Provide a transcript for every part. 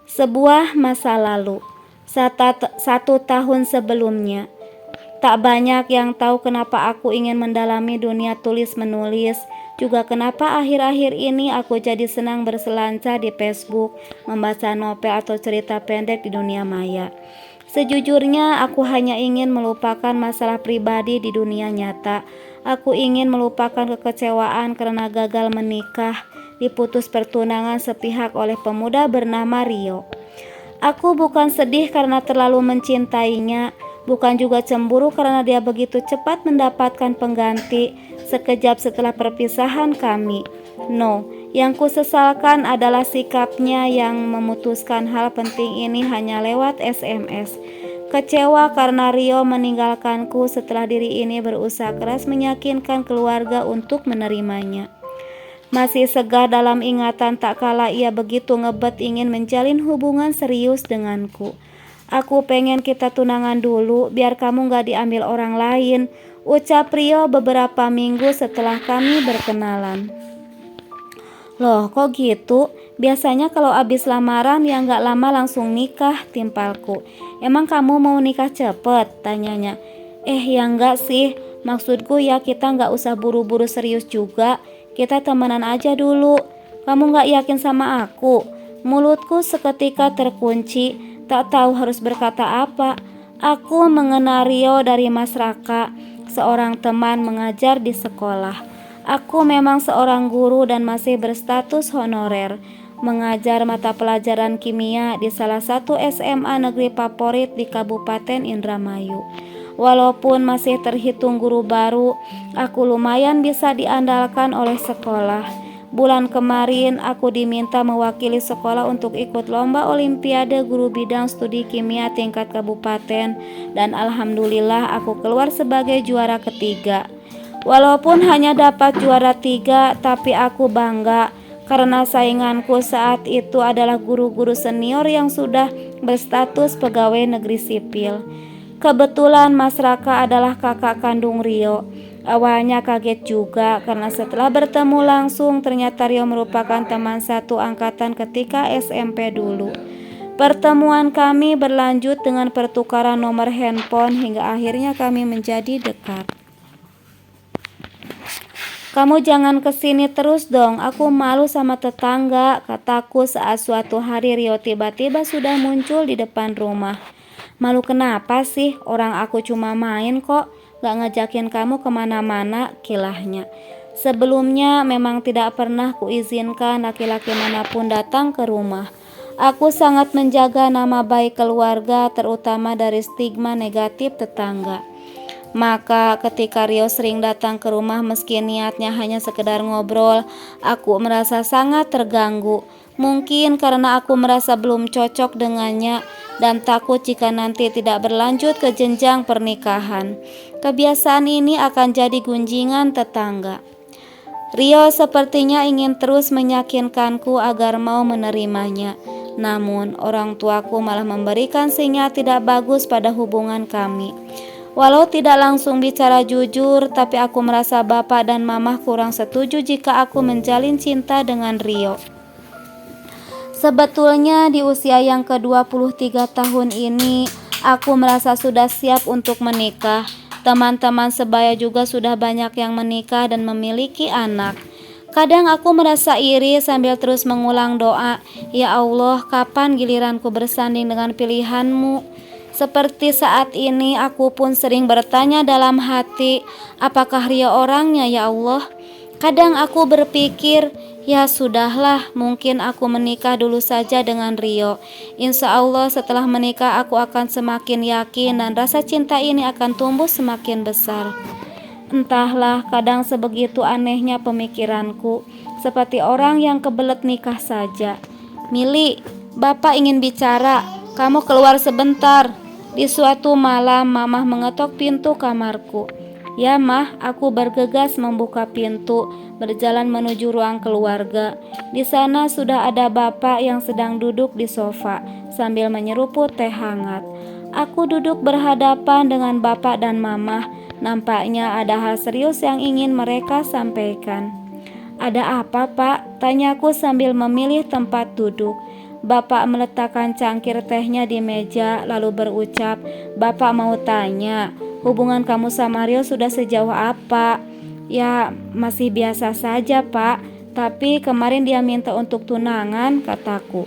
Sebuah masa lalu, 1 tahun sebelumnya. Tak banyak yang tahu kenapa aku ingin mendalami dunia tulis-menulis, juga kenapa akhir-akhir ini aku jadi senang berselancar di Facebook, membaca novel atau cerita pendek di dunia maya. Sejujurnya, aku hanya ingin melupakan masalah pribadi di dunia nyata. Aku ingin melupakan kekecewaan karena gagal menikah, diputus pertunangan sepihak oleh pemuda bernama Rio. Aku bukan sedih karena terlalu mencintainya, bukan juga cemburu karena dia begitu cepat mendapatkan pengganti sekejap setelah perpisahan kami. No, yang kusesalkan adalah sikapnya yang memutuskan hal penting ini hanya lewat SMS. Kecewa karena Rio meninggalkanku setelah diri ini berusaha keras meyakinkan keluarga untuk menerimanya. Masih segar dalam ingatan tak kala ia begitu ngebet ingin menjalin hubungan serius denganku. Aku pengen kita tunangan dulu biar kamu gak diambil orang lain, ucap Rio beberapa minggu setelah kami berkenalan. Loh kok gitu? Biasanya kalau abis lamaran yang gak lama langsung nikah, timpalku. Emang kamu mau nikah cepet? Tanyanya. Ya enggak sih, maksudku ya kita gak usah buru-buru serius juga. Kita temenan aja dulu. Kamu gak yakin sama aku? Mulutku seketika terkunci, tak tahu harus berkata apa. Aku mengenal Rio dari Mas Raka, seorang teman mengajar di sekolah. Aku memang seorang guru dan masih berstatus honorer, mengajar mata pelajaran kimia di salah satu SMA negeri favorit di Kabupaten Indramayu. Walaupun masih terhitung guru baru, aku lumayan bisa diandalkan oleh sekolah. Bulan kemarin aku diminta mewakili sekolah untuk ikut lomba olimpiade guru bidang studi kimia tingkat kabupaten, dan alhamdulillah aku keluar sebagai juara ketiga. Walaupun hanya dapat juara 3, tapi aku bangga karena sainganku saat itu adalah guru-guru senior yang sudah berstatus pegawai negeri sipil. Kebetulan Mas Raka adalah kakak kandung Rio. Awalnya kaget juga karena setelah bertemu langsung ternyata Rio merupakan teman satu angkatan ketika SMP dulu. Pertemuan kami berlanjut dengan pertukaran nomor handphone hingga akhirnya kami menjadi dekat. Kamu jangan kesini terus dong, aku malu sama tetangga, kataku saat suatu hari Rio tiba-tiba sudah muncul di depan rumah. Malu kenapa sih? Orang aku cuma main kok, gak ngajakin kamu kemana-mana, kilahnya. Sebelumnya memang tidak pernah kuizinkan laki-laki manapun datang ke rumah. Aku sangat menjaga nama baik keluarga, terutama dari stigma negatif tetangga. Maka ketika Rio sering datang ke rumah meski niatnya hanya sekedar ngobrol, aku merasa sangat terganggu. Mungkin karena aku merasa belum cocok dengannya dan takut jika nanti tidak berlanjut ke jenjang pernikahan. Kebiasaan ini akan jadi gunjingan tetangga. Rio sepertinya ingin terus meyakinkanku agar mau menerimanya. Namun orang tuaku malah memberikan sinyal tidak bagus pada hubungan kami. Walau tidak langsung bicara jujur, tapi aku merasa bapak dan mama kurang setuju jika aku menjalin cinta dengan Rio. Sebetulnya di usia yang ke-23 tahun ini, aku merasa sudah siap untuk menikah. Teman-teman sebaya juga sudah banyak yang menikah dan memiliki anak. Kadang aku merasa iri sambil terus mengulang doa, "Ya Allah, kapan giliranku bersanding dengan pilihanmu?" Seperti saat ini aku pun sering bertanya dalam hati, apakah Rio orangnya ya Allah? Kadang aku berpikir, ya sudahlah, mungkin aku menikah dulu saja dengan Rio. Insya Allah setelah menikah aku akan semakin yakin dan rasa cinta ini akan tumbuh semakin besar. Entahlah, kadang sebegitu anehnya pemikiranku, seperti orang yang kebelet nikah saja. "Mili, Bapak ingin bicara, kamu keluar sebentar." Di suatu malam, Mamah mengetok pintu kamarku. "Ya Mah," aku bergegas membuka pintu, berjalan menuju ruang keluarga. Di sana sudah ada Bapak yang sedang duduk di sofa, sambil menyeruput teh hangat. Aku duduk berhadapan dengan Bapak dan Mamah. Nampaknya ada hal serius yang ingin mereka sampaikan. "Ada apa Pak?" tanyaku sambil memilih tempat duduk. Bapak meletakkan cangkir tehnya di meja lalu berucap, "Bapak mau tanya, hubungan kamu sama Rio sudah sejauh apa?" "Ya, masih biasa saja, Pak. Tapi kemarin dia minta untuk tunangan," kataku.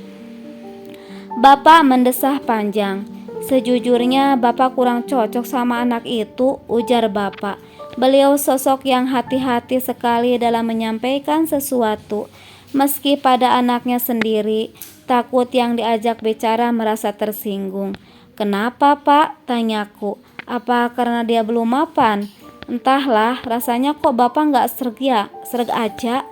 Bapak mendesah panjang. "Sejujurnya Bapak kurang cocok sama anak itu," ujar Bapak. Beliau sosok yang hati-hati sekali dalam menyampaikan sesuatu. Meski pada anaknya sendiri, takut yang diajak bicara merasa tersinggung. "Kenapa, Pak?" tanyaku. "Apa karena dia belum mapan?" "Entahlah, rasanya kok Bapak nggak serg aja.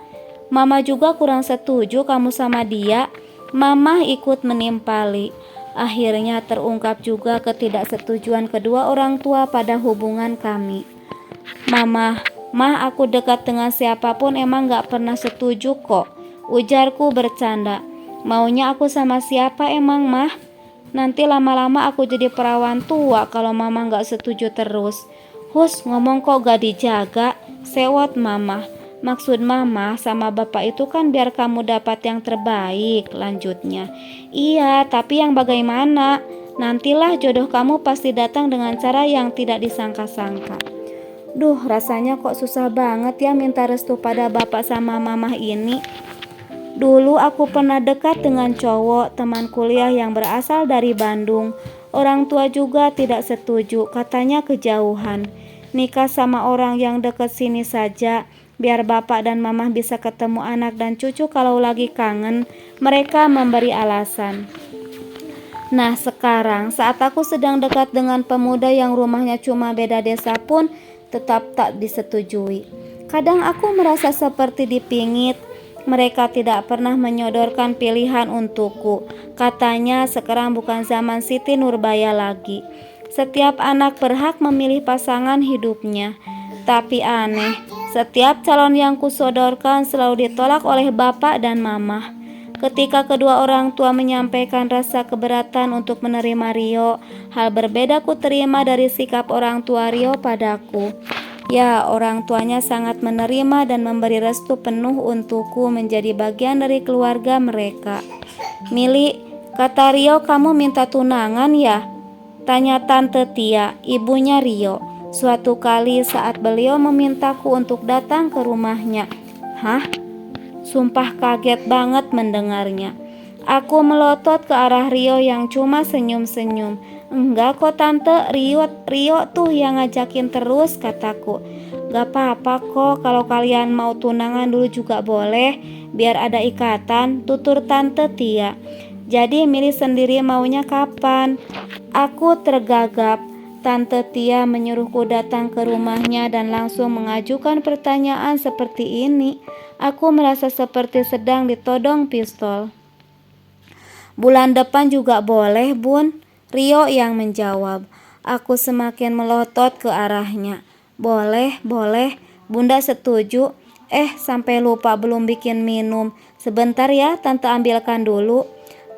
Mama juga kurang setuju kamu sama dia." Mama ikut menimpali. Akhirnya terungkap juga ketidaksetujuan kedua orang tua pada hubungan kami. "Mah, aku dekat dengan siapapun emang gak pernah setuju kok," ujarku bercanda. "Maunya aku sama siapa emang, Mah? Nanti lama-lama aku jadi perawan tua kalau Mama gak setuju terus." "Hus, ngomong kok gak dijaga," sewot Mama. "Maksud Mama sama Bapak itu kan biar kamu dapat yang terbaik," lanjutnya. "Iya, tapi yang bagaimana? Nantilah jodoh kamu pasti datang dengan cara yang tidak disangka-sangka." Duh, rasanya kok susah banget ya minta restu pada Bapak sama Mama ini. Dulu aku pernah dekat dengan cowok teman kuliah yang berasal dari Bandung. Orang tua juga tidak setuju, katanya kejauhan. Nikah sama orang yang dekat sini saja, biar Bapak dan Mama bisa ketemu anak dan cucu kalau lagi kangen. Mereka memberi alasan. Nah sekarang saat aku sedang dekat dengan pemuda yang rumahnya cuma beda desa pun tetap tak disetujui. Kadang aku merasa seperti dipingit. Mereka tidak pernah menyodorkan pilihan untukku. Katanya sekarang bukan zaman Siti Nurbaya lagi. Setiap anak berhak memilih pasangan hidupnya. Tapi aneh, setiap calon yang kusodorkan selalu ditolak oleh Bapak dan Mama. Ketika kedua orang tua menyampaikan rasa keberatan untuk menerima Rio, hal berbeda ku terima dari sikap orang tua Rio padaku. Ya, orang tuanya sangat menerima dan memberi restu penuh untukku menjadi bagian dari keluarga mereka. "Mili, kata Rio kamu minta tunangan ya?" tanya Tante Tia, ibunya Rio, suatu kali saat beliau memintaku untuk datang ke rumahnya. "Hah?" Sumpah kaget banget mendengarnya. Aku melotot ke arah Rio yang cuma senyum-senyum. "Enggak kok Tante, Rio tuh yang ngajakin terus," kataku. "Gak apa-apa kok, kalau kalian mau tunangan dulu juga boleh, biar ada ikatan," tutur Tante Tia. "Jadi milih sendiri maunya kapan?" Aku tergagap. Tante Tia menyuruhku datang ke rumahnya dan langsung mengajukan pertanyaan seperti ini. Aku merasa seperti sedang ditodong pistol. "Bulan depan juga boleh, Bun," Rio yang menjawab. Aku semakin melotot ke arahnya. Boleh, Bunda setuju." Sampai lupa belum bikin minum. "Sebentar ya, Tante ambilkan dulu."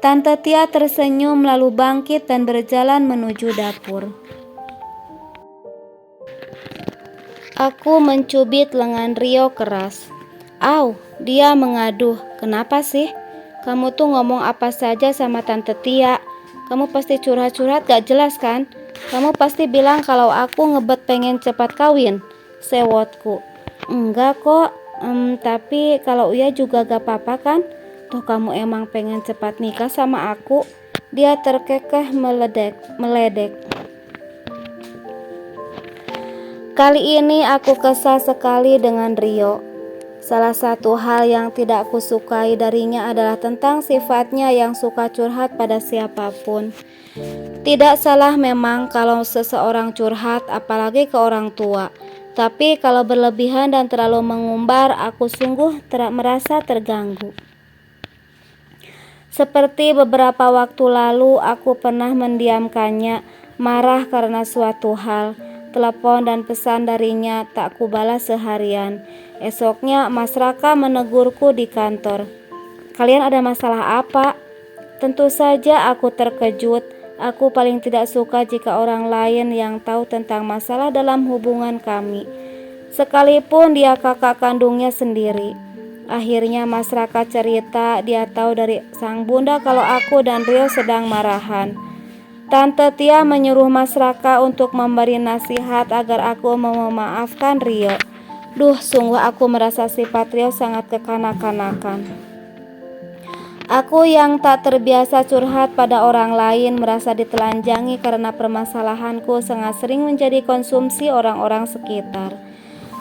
Tante Tia tersenyum lalu bangkit dan berjalan menuju dapur. Aku mencubit lengan Rio keras. "Au," dia mengaduh. "Kenapa sih? Kamu tuh ngomong apa saja sama Tante Tia. Kamu pasti curhat-curhat gak jelas kan? Kamu pasti bilang kalau aku ngebet pengen cepat kawin," sewotku. "Enggak kok, tapi kalau iya juga gak apa-apa kan? Toh kamu emang pengen cepat nikah sama aku." Dia terkekeh meledek. Kali ini aku kesal sekali dengan Rio. Salah satu hal yang tidak kusukai darinya adalah tentang sifatnya yang suka curhat pada siapapun. Tidak salah memang kalau seseorang curhat, apalagi ke orang tua. Tapi kalau berlebihan dan terlalu mengumbar, aku sungguh merasa terganggu. Seperti beberapa waktu lalu, aku pernah mendiamkannya, marah karena suatu hal. Telepon dan pesan darinya tak kubalas seharian. Esoknya Mas Raka menegurku di kantor. "Kalian ada masalah apa?" Tentu saja aku terkejut. Aku paling tidak suka jika orang lain yang tahu tentang masalah dalam hubungan kami, sekalipun dia kakak kandungnya sendiri. Akhirnya Mas Raka cerita dia tahu dari sang bunda kalau aku dan Rio sedang marahan. Tante Tia menyuruh Mas Raka untuk memberi nasihat agar aku mau memaafkan Rio. Duh, sungguh aku merasa sifat Rio sangat kekanak-kanakan. Aku yang tak terbiasa curhat pada orang lain merasa ditelanjangi karena permasalahanku sangat sering menjadi konsumsi orang-orang sekitar.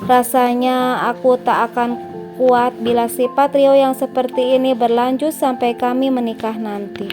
Rasanya aku tak akan kuat bila sifat Rio yang seperti ini berlanjut sampai kami menikah nanti.